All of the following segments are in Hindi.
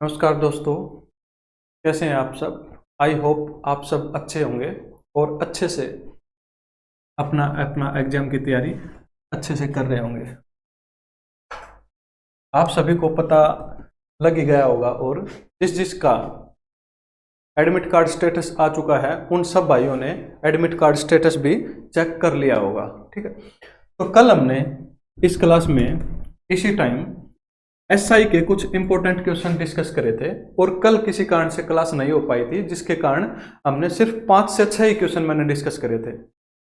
नमस्कार दोस्तों, कैसे हैं आप सब। आई होप आप सब अच्छे होंगे और अच्छे से अपना अपना एग्जाम की तैयारी अच्छे से कर रहे होंगे। आप सभी को पता लग ही गया होगा और जिसका एडमिट कार्ड स्टेटस आ चुका है उन सब भाइयों ने एडमिट कार्ड स्टेटस भी चेक कर लिया होगा। ठीक है, तो कल हमने इस क्लास में इसी टाइम एसआई के कुछ इंपॉर्टेंट क्वेश्चन डिस्कस करे थे और कल किसी कारण से क्लास नहीं हो पाई थी, जिसके कारण हमने सिर्फ 5 से 6 ही क्वेश्चन मैंने डिस्कस करे थे।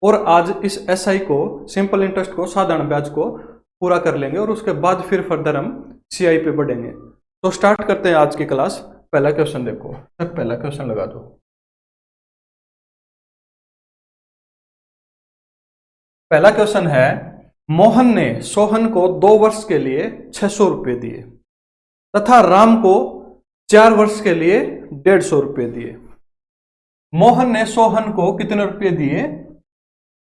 और आज इस एसआई को, सिंपल इंटरेस्ट को, साधारण ब्याज को पूरा कर लेंगे और उसके बाद फिर फर्दर हम सीआई पे बढ़ेंगे। तो स्टार्ट करते हैं आज की क्लास। पहला क्वेश्चन देखो, पहला क्वेश्चन लगा दो। पहला क्वेश्चन है, मोहन ने सोहन को 2 वर्ष के लिए 600 रुपए दिए तथा राम को 4 वर्ष के लिए 150 रुपए दिए। मोहन ने सोहन को कितने रुपए दिए?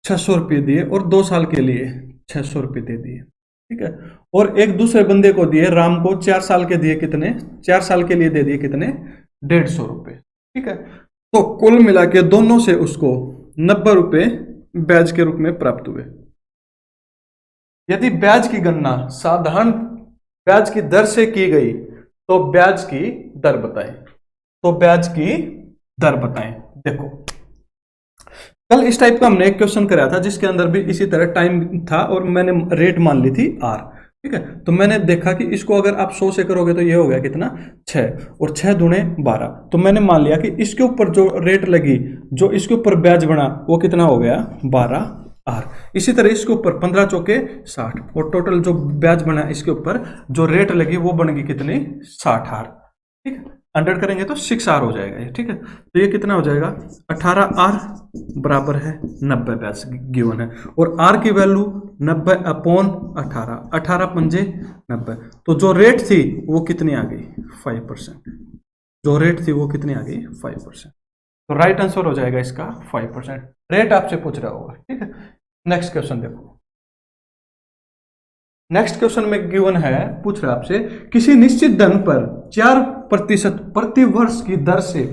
600 रुपए दिए और 2 साल के लिए 600 रुपए दे दिए। ठीक है, और एक दूसरे बंदे को दिए, राम को 4 साल के दिए, कितने? 4 साल के लिए दे दिए कितने? 150 रुपए। ठीक है, तो कुल मिला के दोनों से उसको 90 रुपए ब्याज के रूप में प्राप्त हुए। यदि ब्याज की गणना साधारण ब्याज की दर से की गई तो ब्याज की दर बताएं। तो ब्याज की दर बताएं। देखो, कल इस टाइप का हमने एक क्वेश्चन कराया था जिसके अंदर भी इसी तरह टाइम था और मैंने रेट मान ली थी आर। ठीक है, तो मैंने देखा कि इसको अगर आप 100 से करोगे तो ये हो गया कितना? 6 और 6 दूने 12। तो मैंने मान लिया कि इसके ऊपर जो रेट लगी, जो इसके ऊपर ब्याज बना, वो कितना हो गया? 12 आर। इसी तरह इसके ऊपर 15 चौके 60 और टोटल जो ब्याज बना इसके ऊपर जो रेट लगी वो बन गई कितनी? 60 आर। ठीक है, 100 करेंगे तो 6 आर हो जाएगा ये। ठीक है, तो ये कितना हो जाएगा? 18 आर बराबर है 90 ब्याज गिवन है और आर की वैल्यू 90 अपॉन 18, 18 पंजे 90। तो जो रेट थी वो कितनी आ गई? 5%। जो रेट थी वो कितनी आ गई? 5%। तो राइट आंसर हो जाएगा इसका 5%। रेट आपसे पूछ रहा होगा। ठीक है, नेक्स्ट क्वेश्चन देखो। नेक्स्ट क्वेश्चन में गिवन है, पूछ रहा है आपसे, किसी निश्चित धन पर 4% प्रति वर्ष की दर से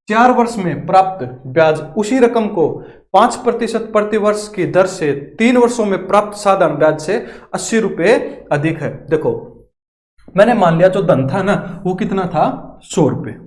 4 वर्ष में प्राप्त ब्याज उसी रकम को 5% प्रति वर्ष की दर से 3 वर्षों में प्राप्त साधारण ब्याज से 80 रुपए अधिक है। देखो, मैंने मान लिया जो धन था ना वो कितना था? 100 रुपए।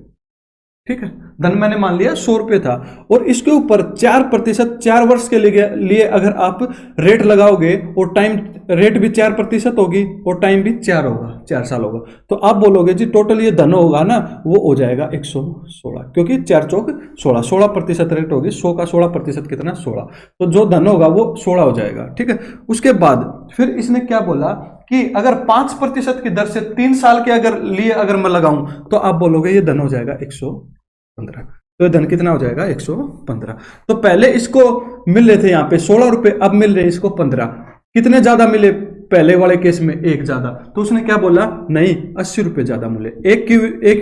ठीक है, धन मैंने मान लिया 100 रुपए था और इसके ऊपर 4% 4 वर्ष के लिए अगर आप रेट लगाओगे और टाइम रेट भी 4% होगी और टाइम भी 4 होगा, 4 साल होगा, तो आप बोलोगे जी टोटल ये धन होगा ना वो हो जाएगा 116, क्योंकि 4 चौक 16, 16% रेट होगी। 100 का 16% कितना? 16। तो जो धन होगा वो 16 हो जाएगा। ठीक है, उसके बाद फिर इसने क्या बोला कि अगर 5% की दर से 3 साल के अगर मैं लगाऊं तो आप बोलोगे ये धन हो जाएगा 115। तो ये धन कितना हो जाएगा? 115। तो पहले इसको मिल रहे थे यहाँ पे 16 रुपए, अब मिल रहे इसको 15। कितने ज्यादा मिले? पहले वाले केस में 1 ज्यादा। तो उसने क्या बोला? नहीं, 80 रुपए ज्यादा मिले। एक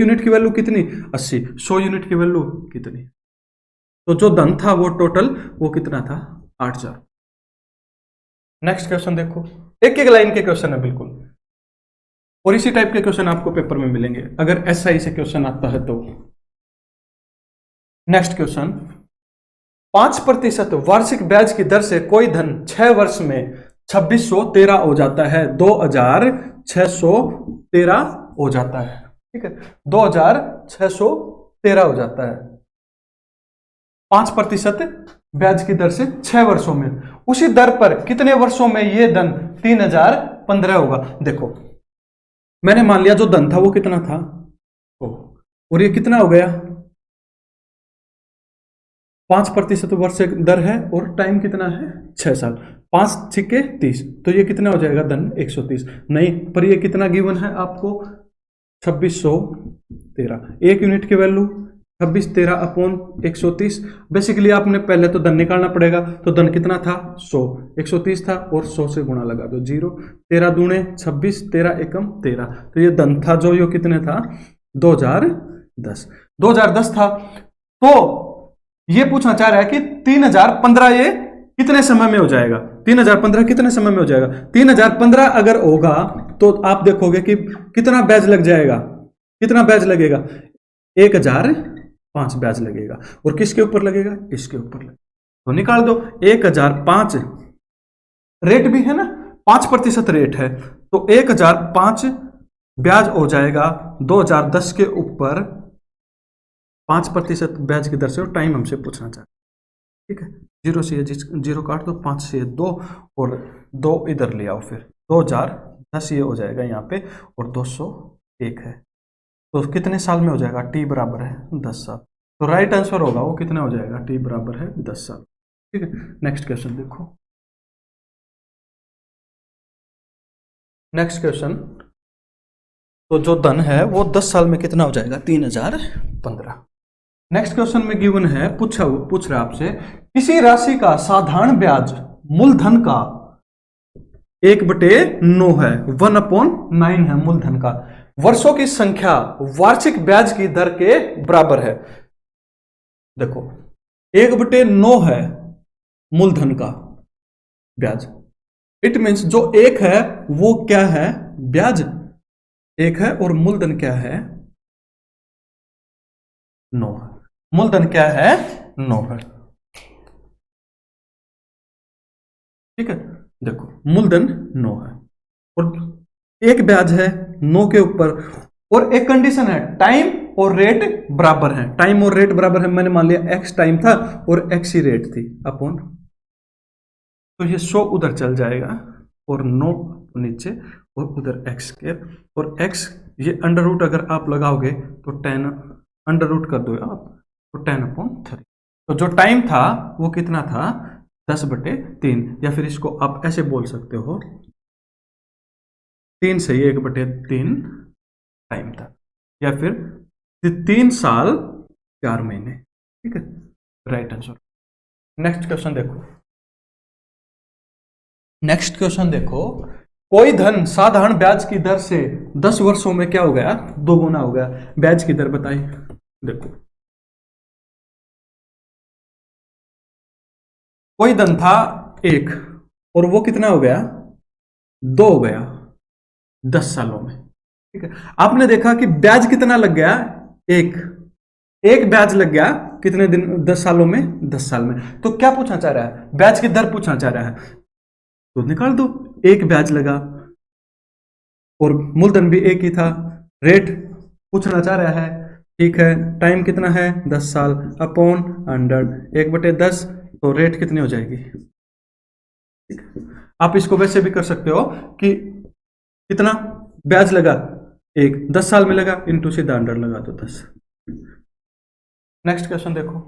यूनिट की वैल्यू कितनी? 80। 100 यूनिट की वैल्यू कितनी? तो जो धन था वो टोटल वो कितना था? 8000। नेक्स्ट क्वेश्चन देखो, एक एक लाइन के क्वेश्चन है बिल्कुल, और इसी टाइप के क्वेश्चन आपको पेपर में मिलेंगे अगर एसआई से क्वेश्चन आता है तो। नेक्स्ट क्वेश्चन, 5% वार्षिक ब्याज की दर से कोई धन 6 वर्ष में 2613 हो जाता है, 2613 हो जाता है। ठीक है, 2613 हो जाता है 5% ब्याज की दर से 6 वर्षों में। उसी दर पर कितने वर्षों में ये धन 3015 होगा? देखो, मैंने मान लिया जो धन था वो कितना था और ये कितना हो गया? 5% वर्ष दर है और टाइम कितना है? 6 साल। 5 छिके 30, तो ये कितना हो जाएगा? धन 130। नहीं, पर ये कितना गिवन है आपको? 2613। 1 यूनिट की वैल्यू 2613 अपॉन 130। बेसिकली आपने पहले तो धन निकालना पड़ेगा, तो धन कितना था? 100। 130 था और 100 से गुणा लगा दो, 0। 13 दूने 26, 13 एकम 13। तो ये धन था जो ये कितने था? 2010 था। तो ये पूछना चाह रहा है कि 3015 ये कितने समय में हो जाएगा? 3015 कितने समय में हो जाएगा? 3015 अगर होगा तो आप देखोगे कि कितना ब्याज लग जाएगा? कितना ब्याज लगेगा? 1005 ब्याज लगेगा। और किसके ऊपर लगेगा? इसके ऊपर लगेगा। तो निकाल दो 1005, रेट भी है ना, 5% रेट है, तो 1005 ब्याज हो जाएगा 2010 के ऊपर 5% ब्याज की दर से। और टाइम हमसे पूछना चाहते, ठीक है। 0 से ये 0 काट दो, 5 से 2 और 2 इधर ले आओ, फिर 2010 ये हो जाएगा यहाँ पे, और 201 है, तो कितने साल में हो जाएगा? टी बराबर है 10 साल। तो राइट आंसर होगा वो कितना हो जाएगा? टी बराबर है 10 साल, ठीक है। नेक्स्ट क्वेश्चन देखो। नेक्स्ट क्वेश्चन, तो जो धन है वो 10 साल में कितना हो जाएगा? 3015। नेक्स्ट क्वेश्चन में गिवन है, पूछ रहा है आपसे, किसी राशि का साधारण ब्याज मूलधन का 1/9 है, 1/9 है मूलधन का, वर्षों की संख्या वार्षिक ब्याज की दर के बराबर है। देखो 1/9 है मूलधन का ब्याज, इट मीन्स जो 1 है वो क्या है? ब्याज 1 है, और मूलधन क्या है? 9 है। मूलधन क्या है? 9 है, ठीक है। देखो मूलधन 9 है और एक ब्याज है 9 के ऊपर, और एक कंडीशन है, टाइम और रेट बराबर है। टाइम और रेट बराबर है, मैंने मान लिया x टाइम था और x ही रेट थी अपॉन, तो ये 100 उधर चल जाएगा और 9 नीचे और उधर x के, और x ये अंडर रूट अगर आप लगाओगे तो 10 अंडर रूट कर दो आप, तो 10/3। तो जो टाइम था वो कितना था? 10/3, या फिर इसको आप ऐसे बोल सकते हो, 3 से 1/3 टाइम था, या फिर 3 साल 4 महीने, ठीक है। Right answer. नेक्स्ट क्वेश्चन देखो। नेक्स्ट क्वेश्चन देखो, कोई धन साधारण ब्याज की दर से 10 वर्षों में क्या हो गया? 2 गुना हो गया। ब्याज की दर बताइए। देखो कोई धन था 1 और वो कितना हो गया? 2 हो गया 10 सालों में, ठीक है। आपने देखा कि ब्याज कितना लग गया? एक ब्याज लग गया कितने दिन? 10 सालों में, 10 साल में। तो क्या पूछना चाह रहा है? ब्याज की दर पूछना चाह रहा है, तो निकाल दो। एक ब्याज लगा और मूलधन भी एक ही था, रेट पूछना चाह रहा है, ठीक है। टाइम कितना है? 10 साल अपॉन 100, 1/10, तो रेट कितनी हो जाएगी? ठीक है। आप इसको वैसे भी कर सकते हो कि कितना ब्याज लगा? 10 साल में लगा, इंटू सीधा 100 लगा दो 10। नेक्स्ट क्वेश्चन देखो,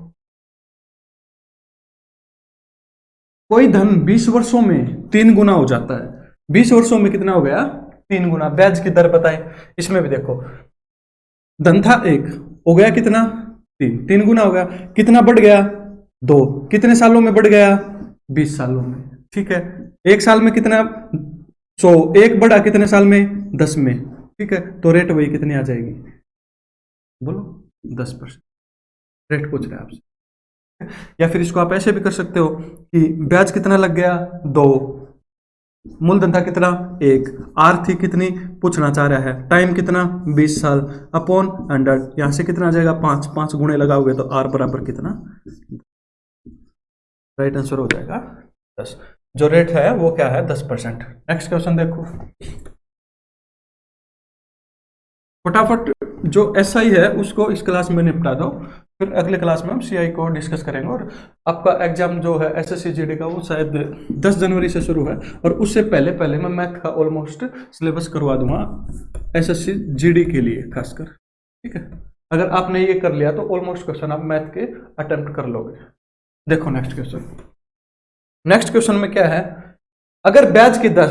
कोई धन 20 वर्षों में 3 गुना हो जाता है। 20 वर्षों में कितना हो गया? 3 गुना। ब्याज की दर बताएं। इसमें भी देखो, धन था 1, हो गया कितना? 3 गुना हो गया। कितना बढ़ गया? 2। कितने सालों में बढ़ गया? 20 सालों में, ठीक है। एक साल में कितना? 100। 1 बढ़ा कितने साल में? 10 में, ठीक है। तो रेट वही कितनी आ जाएगी? बोलो 10%। रेट पूछ रहे हैं आपसे। या फिर इसको आप ऐसे भी कर सकते हो कि ब्याज कितना लग गया? 2, मूलधन था कितना? 1, आर थी कितनी पूछना चाह रहा है, टाइम कितना? 20 साल अपॉन 100, यहां से कितना आ जाएगा? 5 गुणे लगाओगे तो आर बराबर कितना? राइट आंसर हो जाएगा 10। जो रेट है वो क्या है? 10%। नेक्स्ट क्वेश्चन देखो, फटाफट जो एसआई है उसको इस क्लास में निपटा दो, फिर अगले क्लास में हम सीआई को डिस्कस करेंगे। और आपका एग्जाम जो है एसएससी जीडी का वो शायद 10 जनवरी से शुरू है, और उससे पहले पहले मैं मैथ का ऑलमोस्ट सिलेबस करवा दूंगा एसएससी जीडी के लिए खासकर, ठीक है। अगर आपने ये कर लिया तो ऑलमोस्ट क्वेश्चन आप मैथ के अटेम्प्ट कर लोगे। देखो नेक्स्ट क्वेश्चन। नेक्स्ट क्वेश्चन में क्या है? अगर ब्याज की दर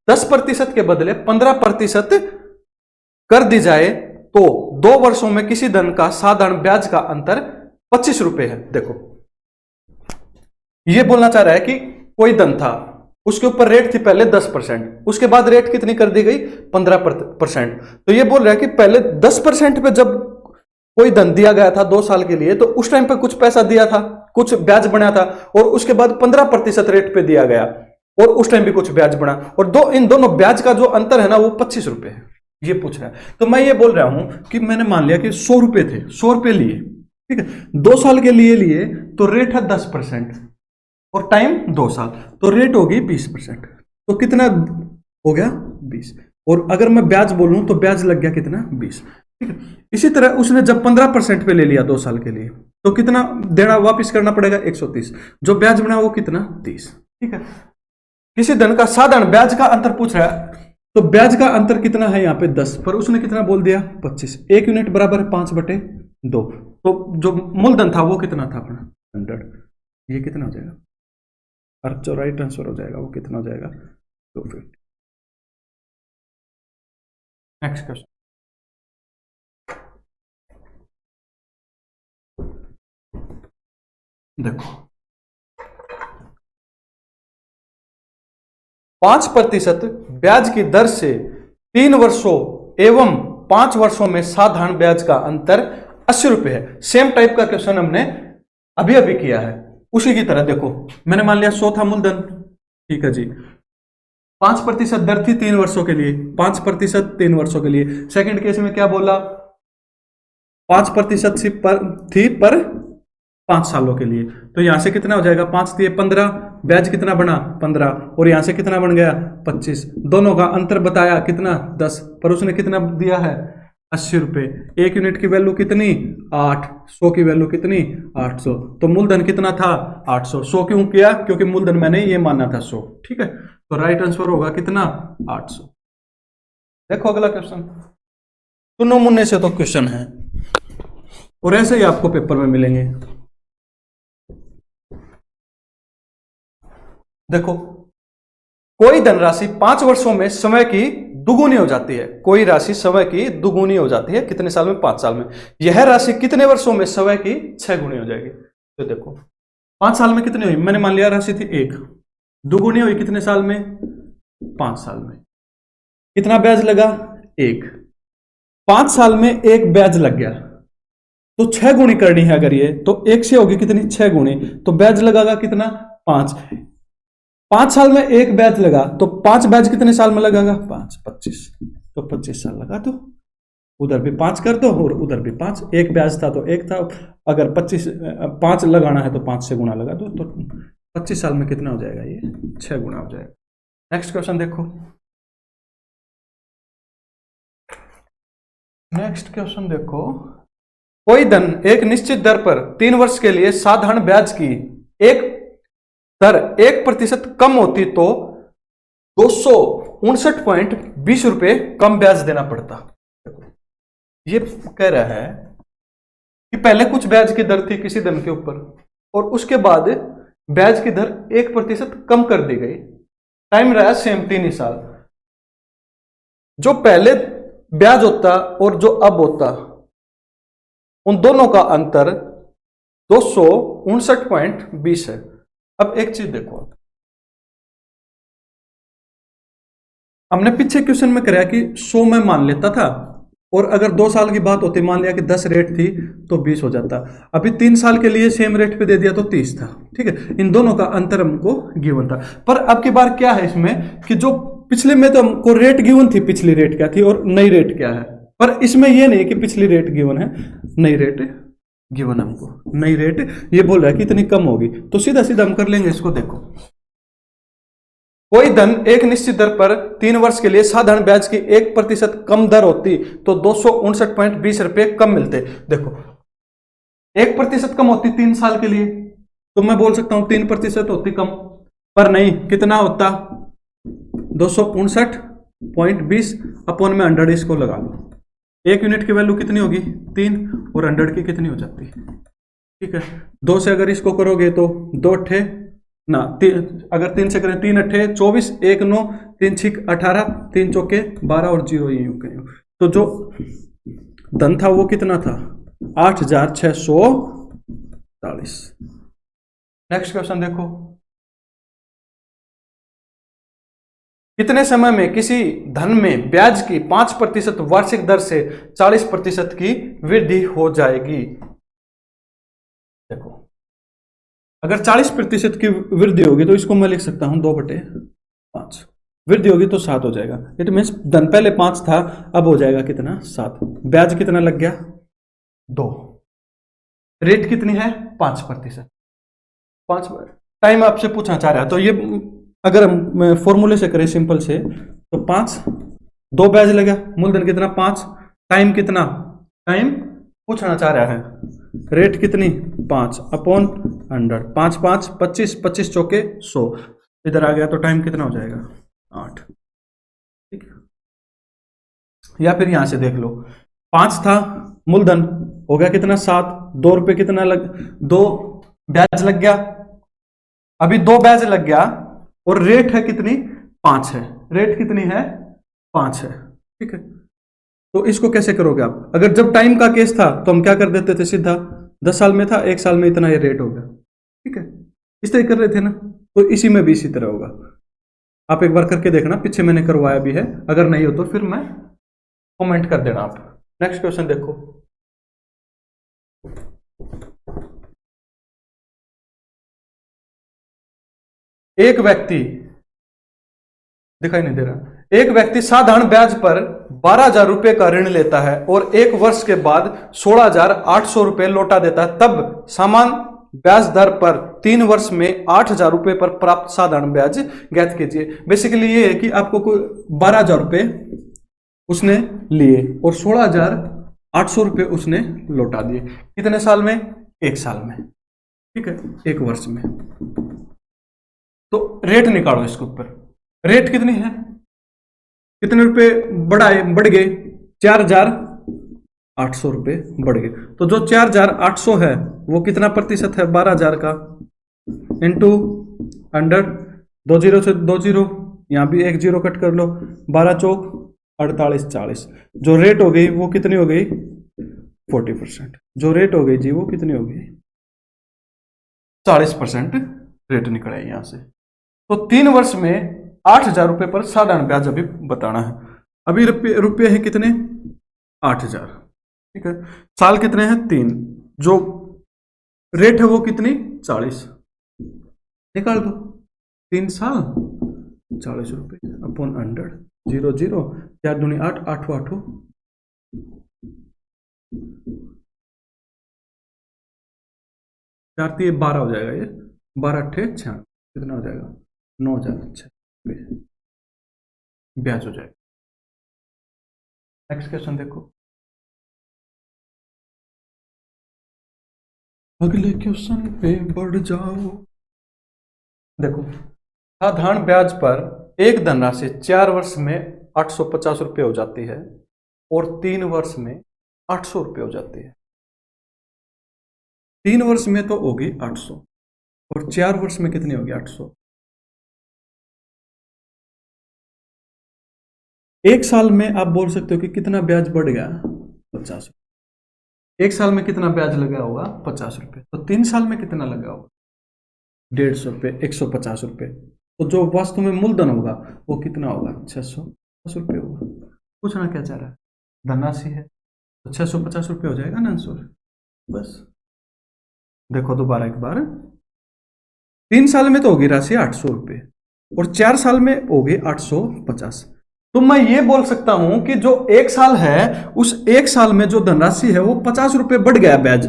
10% के बदले 15% कर दी जाए तो 2 वर्षों में किसी धन का साधारण ब्याज का अंतर 25 रुपए है। देखो ये बोलना चाह रहा है कि कोई धन था, उसके ऊपर रेट थी पहले 10%, उसके बाद रेट कितनी कर दी गई? 15%। तो ये बोल रहा है कि पहले 10% पे जब कोई धन दिया गया था 2 साल के लिए, तो उस टाइम पे कुछ पैसा दिया था, कुछ ब्याज बना था, और उसके बाद 15% रेट पे दिया गया और उस टाइम भी कुछ ब्याज बना, और इन दोनों ब्याज का जो अंतर है ना वो 25 रुपए है। ये पूछ रहा है। तो मैं ये बोल रहा हूं कि मैंने मान लिया कि 100 रुपए थे, 100 रुपए लिए, ठीक है, 2 साल के लिए तो रेट है 10% और टाइम 2 साल, तो रेट होगी 20%। तो कितना हो गया? 20। और अगर मैं ब्याज बोलूं तो ब्याज लग गया कितना? 20। ठीक है। इसी तरह उसने जब 15% पे ले लिया 2 साल के लिए, तो कितना देना वापस करना पड़ेगा? 130। जो ब्याज बना वो कितना? 30। ठीक है। किसी धन का साधारण ब्याज का अंतर पूछ रहा है, तो ब्याज का अंतर कितना है यहाँ पे? 10, पर उसने कितना बोल दिया? 25। 1 यूनिट बराबर है 5/2। तो जो मूलधन था वो कितना था अपना? 100। ये कितना हो जाएगा? अर्थ चौराई ट्रांसफर हो जाएगा, वो कितना हो जाएगा? 250। नेक्स्ट क्वेश्चन देखो, 5% ब्याज की दर से 3 वर्षों एवं 5 वर्षों में साधारण ब्याज का अंतर 80 रुपए है। सेम टाइप का क्वेश्चन हमने अभी अभी किया है, उसी की तरह देखो, मैंने मान लिया 100 था मूलधन, ठीक है जी, 5% दर थी 3 वर्षों के लिए, 5% 3 वर्षों के लिए। सेकंड केस में क्या बोला? 5% थी पर 5 सालों के लिए। तो यहां से कितना हो जाएगा? 5 दिए 15, ब्याज कितना बना? 15, और यहां से कितना बन गया? 25। दोनों का अंतर बताया कितना? 10, पर उसने कितना दिया है? 80 रुपए। 1 यूनिट की वैल्यू कितनी? 8। 100 की वैल्यू कितनी? 800। तो मूलधन कितना था? 800। 100 क्यों किया? क्योंकि मूलधन मैंने ये माना था 100। ठीक है, तो राइट आंसर होगा कितना? 800। देखो अगला क्वेश्चन, तो नमूने से तो क्वेश्चन है और ऐसे ही आपको पेपर में मिलेंगे। देखो, कोई धनराशि 5 वर्षों में समय की दुगुनी हो जाती है। कोई राशि समय की दुगुनी हो जाती है कितने साल में? 5 साल में। यह राशि कितने वर्षों में समय की 6 गुनी हो जाएगी? तो देखो 5 साल में कितनी हुई? मैंने मान लिया राशि थी 1, दुगुनी हुई कितने साल में? 5 साल में। कितना ब्याज लगा? 1। 5 साल में 1 ब्याज लग गया, तो 6 गुनी करनी है अगर ये, तो 1 से होगी कितनी? 6 गुनी, तो ब्याज लगेगा कितना? 5। 5 साल में 1 बैच लगा, तो 5 बैच कितने साल में लगेगा? 5, 25, तो 25 साल लगा दो। उधर भी 5 कर दो और उधर भी 5। 1 ब्याज था तो 1 था, अगर 5 लगाना है तो 5 से गुना लगा दो, तो 25 साल में कितना हो जाएगा? ये 6 गुना हो जाएगा। नेक्स्ट क्वेश्चन देखो, नेक्स्ट क्वेश्चन देखो, कोई धन एक निश्चित दर पर 3 वर्ष के लिए साधारण ब्याज की एक दर 1% कम होती तो 259.20 रुपए कम ब्याज देना पड़ता। ये कह रहा है कि पहले कुछ ब्याज की दर थी किसी धन के ऊपर और उसके बाद ब्याज की दर 1% कम कर दी गई, टाइम रहा सेम 3 ही साल। जो पहले ब्याज होता और जो अब होता, उन दोनों का अंतर 259.20 है। अब एक चीज देखो, हमने पीछे क्वेश्चन में कराया कि 100 में मान लेता था, और अगर 2 साल की बात होती, मान लिया कि 10 रेट थी तो 20 हो जाता। अभी 3 साल के लिए सेम रेट पे दे दिया तो 30 था। ठीक है, इन दोनों का अंतर हमको गिवन था। पर अब की बार क्या है इसमें कि जो पिछले में तो हमको रेट गिवन थी, पिछली रेट क्या थी और नई रेट क्या है, पर इसमें यह नहीं कि पिछली रेट गिवन है, नई रेट गिवन हमको, नई रेट ये बोल रहा है कि इतनी कम होगी। तो सीधा सीधा हम कर लेंगे इसको। देखो, कोई धन एक निश्चित दर पर 3 वर्ष के लिए साधारण ब्याज की 1% कम दर होती तो 259.20 रुपए कम मिलते। देखो 1% कम होती 3 साल के लिए, तो मैं बोल सकता हूं 3% होती कम, पर नहीं, कितना होता? 259.20 अपॉन में 100, इसको लगा लो। 1 यूनिट की वैल्यू कितनी होगी? 3, और 100 की कितनी हो जाती? ठीक है, 2 से अगर इसको करोगे तो 2 अट्ठे ना, अगर 3 से करें 3 अट्ठे 24, 1 9, 3 6 18, 3 चौके 12 और 0 यूं कहीं। तो जो धन था वो कितना था? 8,640। नेक्स्ट क्वेश्चन देखो, कितने समय में किसी धन में ब्याज की 5% वार्षिक दर से 40% की वृद्धि हो जाएगी? देखो, अगर 40% की वृद्धि होगी तो इसको मैं लिख सकता हूं 2/5। वृद्धि होगी तो 7 हो जाएगा। इट मीन्स धन पहले 5 था, अब हो जाएगा कितना 7। ब्याज कितना लग गया 2। रेट कितनी है 5%। 5 टाइम आपसे पूछना चाह रहा है, तो ये अगर हम फॉर्मूले से करें सिंपल से, तो 5, 2 ब्याज लगा, मूलधन कितना 5, टाइम कितना, टाइम पूछना चाह रहा है, रेट कितनी 5 अपॉन 100, 5 5 25, 25 चौके 100, इधर आ गया तो टाइम कितना हो जाएगा 8। ठीक है, या फिर यहां से देख लो, 5 था मूलधन, हो गया कितना 7, 2 रुपए कितना लग, 2 ब्याज लग गया, अभी 2 ब्याज लग गया, और रेट है कितनी 5 है, रेट कितनी है 5 है। ठीक है, तो इसको कैसे करोगे आप, अगर जब टाइम का केस था तो हम क्या कर देते थे, सीधा 10 साल में था, 1 साल में इतना ये रेट हो गया। ठीक है, इस तरह कर रहे थे ना, तो इसी में भी इसी तरह होगा। आप एक बार करके देखना, पीछे मैंने करवाया भी है, अगर नहीं हो तो फिर मैं कमेंट कर देना आप। नेक्स्ट क्वेश्चन देखो, एक व्यक्ति, दिखाई नहीं दे रहा, एक व्यक्ति साधारण ब्याज पर 12,000 रुपए का ऋण लेता है और 1 वर्ष के बाद 16,800 रुपए लौटा देता है, तब समान ब्याज दर पर 3 वर्ष में 8,000 रुपए पर प्राप्त साधारण ब्याज ज्ञात कीजिए। बेसिकली ये है कि आपको कोई 12,000 रुपए उसने लिए और 16,800 रुपए उसने लौटा दिए, कितने साल में, 1 साल में। ठीक है, 1 वर्ष में। तो रेट निकालो इसके ऊपर, रेट कितनी है, कितने रुपए बढ़ गए, 4,800 रुपए बढ़ गए। तो जो 4,800 है वो कितना प्रतिशत है 12,000 का, इंटू 100, 2 जीरो से 2 जीरो, यहां भी 1 जीरो कट कर लो, 12 चौक 48, 40। जो रेट हो गई वो कितनी हो गई 40%। जो रेट हो गई जी वो कितनी हो गई 40% रेट निकला यहां से। तो 3 वर्ष में 8,000 रुपए पर साधारण ब्याज अभी बताना है। अभी रुपये है कितने 8,000। ठीक है, साल कितने हैं 3, जो रेट है वो कितनी 40, निकाल दो, 3 साल 40 रुपए अपॉन 100, 0 0, 4 दूनी 8, 8 8, 4 3 12 हो जाएगा, ये 12 8 6, कितना हो जाएगा 9,000 ब्याज हो जाएगा। नेक्स्ट क्वेश्चन देखो, अगले क्वेश्चन पे बढ़ जाओ। देखो, साधारण ब्याज पर एक धनराशि 4 वर्ष में 850 रुपये हो जाती है और 3 वर्ष में 800 रुपये हो जाती है। 3 वर्ष में तो होगी 800 और 4 वर्ष में कितनी होगी 800। 1 साल में आप बोल सकते हो कि कितना ब्याज बढ़ गया 50। 1 साल में कितना ब्याज लगा होगा 50 रुपये, तो 3 साल में कितना लगा होगा 150 रुपये, 150 रुपये। तो जो वास्तव में मूलधन होगा वो कितना होगा 650 रुपये होगा। पूछना क्या चाह रहा है, धनराशि है तो 650 रुपये हो जाएगा ना आंसर। बस देखो दोबारा एक बार, 3 साल में तो होगी राशि 800 रुपये और 4 साल में होगी 850। तो मैं ये बोल सकता हूं कि जो 1 साल है उस 1 साल में जो धनराशि है वो 50 रुपये बढ़ गया ब्याज,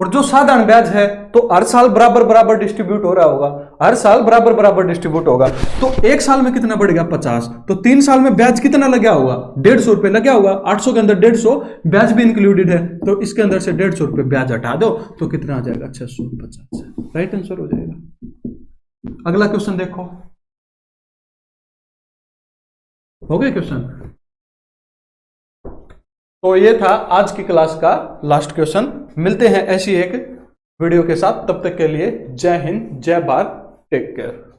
और जो साधारण ब्याज है तो हर साल बराबर बराबर डिस्ट्रीब्यूट हो रहा होगा, हर साल बराबर बराबर डिस्ट्रीब्यूट होगा। तो 1 साल में कितना बढ़ गया 50, तो 3 साल में ब्याज कितना लगा होगा 150 रुपये लगा होगा। 800 के अंदर 150 ब्याज भी इंक्लूडेड है, तो इसके अंदर से 150 रुपये ब्याज हटा दो तो कितना आ जाएगा 650। राइट आंसर हो जाएगा। अगला क्वेश्चन देखो, हो गया क्वेश्चन। तो ये था आज की क्लास का लास्ट क्वेश्चन। मिलते हैं ऐसी एक वीडियो के साथ, तब तक के लिए जय हिंद, जय भारत, टेक केयर।